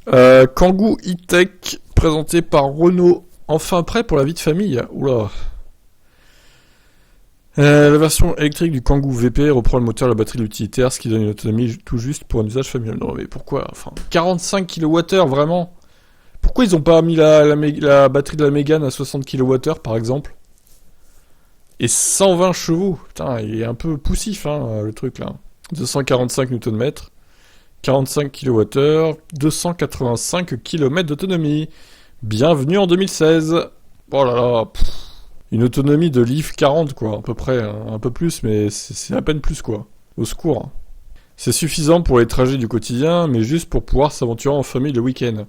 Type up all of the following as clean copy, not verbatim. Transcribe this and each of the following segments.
Kangoo E-Tech, présenté par Renault. Enfin prêt pour la vie de famille. Oula. La version électrique du Kangoo VP reprend le moteur et la batterie de l'utilitaire, ce qui donne une autonomie tout juste pour un usage familial. Non mais pourquoi? Enfin, 45 kWh, vraiment? Pourquoi ils ont pas mis la batterie de la Mégane à 60 kWh, par exemple? Et 120 chevaux. Putain, il est un peu poussif, hein, le truc, là. 245 Nm, 45 kWh, 285 km d'autonomie. Bienvenue en 2016. Oh là là, une autonomie de Leaf 40, quoi, à peu près, hein. Un peu plus, mais c'est à peine plus, quoi. Au secours. C'est suffisant pour les trajets du quotidien, mais juste pour pouvoir s'aventurer en famille le week-end.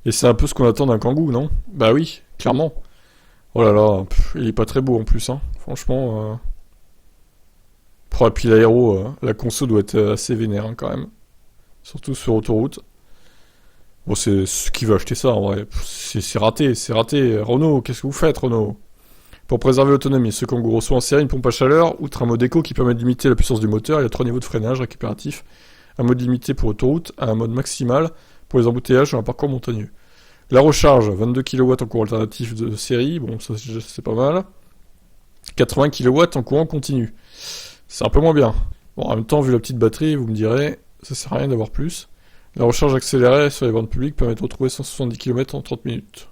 Et c'est un peu ce qu'on attend d'un Kangoo, non? Bah oui, clairement. Oh là là, il est pas très beau en plus, hein. Franchement, et puis l'aéro, la conso doit être assez vénère, hein, quand même. Surtout sur autoroute. Bon, c'est ce qui veut acheter ça, en vrai. C'est raté, c'est raté. Renault, qu'est-ce que vous faites, Renault? Pour préserver l'autonomie, ce Kangoo reçoit en série une pompe à chaleur, outre un mode éco qui permet de limiter la puissance du moteur. Il y a 3 niveaux de freinage récupératif. Un mode limité pour autoroute, un mode maximal pour les embouteillages sur un parcours montagneux. La recharge, 22 kW en courant alternatif de série, bon ça c'est pas mal. 80 kW en courant continu. C'est un peu moins bien. Bon, en même temps, vu la petite batterie, vous me direz, ça sert à rien d'avoir plus. La recharge accélérée sur les bornes publiques permet de retrouver 170 km en 30 minutes.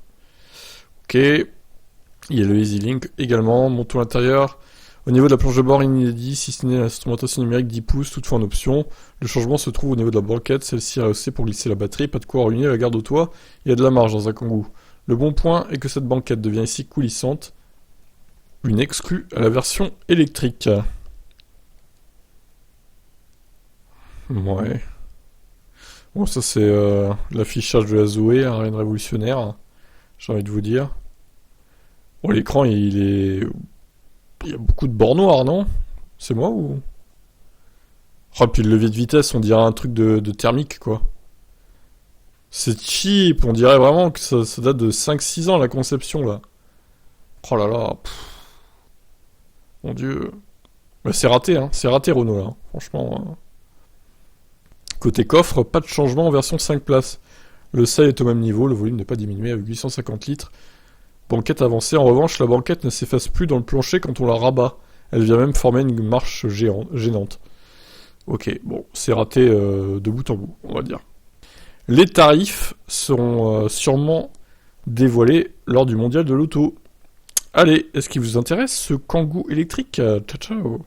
Ok. Il y a le EasyLink également. Montons à l'intérieur. Au niveau de la planche de bord, inédit, si ce n'est l'instrumentation numérique 10 pouces, toutefois en option. Le changement se trouve au niveau de la banquette, celle-ci est rehaussée pour glisser la batterie, pas de quoi ruiner la garde au toit, il y a de la marge dans un Kangoo. Le bon point est que cette banquette devient ici coulissante, une exclue à la version électrique. Ouais. Bon, ça c'est l'affichage de la Zoé, hein, rien de révolutionnaire, j'ai envie de vous dire. Bon, l'écran, il y a beaucoup de bords noirs, non? C'est moi ou... Oh, puis le levier de vitesse, on dirait un truc de thermique, quoi. C'est cheap, on dirait vraiment que ça date de 5-6 ans, la conception, là. Oh là là, mon dieu. Mais c'est raté Renault, là, franchement. Côté coffre, pas de changement en version 5 places. Le seuil est au même niveau, le volume n'est pas diminué avec 850 litres. Banquette avancée, en revanche, la banquette ne s'efface plus dans le plancher quand on la rabat. Elle vient même former une marche gênante. Ok, bon, c'est raté de bout en bout, on va dire. Les tarifs seront sûrement dévoilés lors du mondial de l'auto. Allez, est-ce qu'il vous intéresse ce Kangoo électrique? Ciao ciao.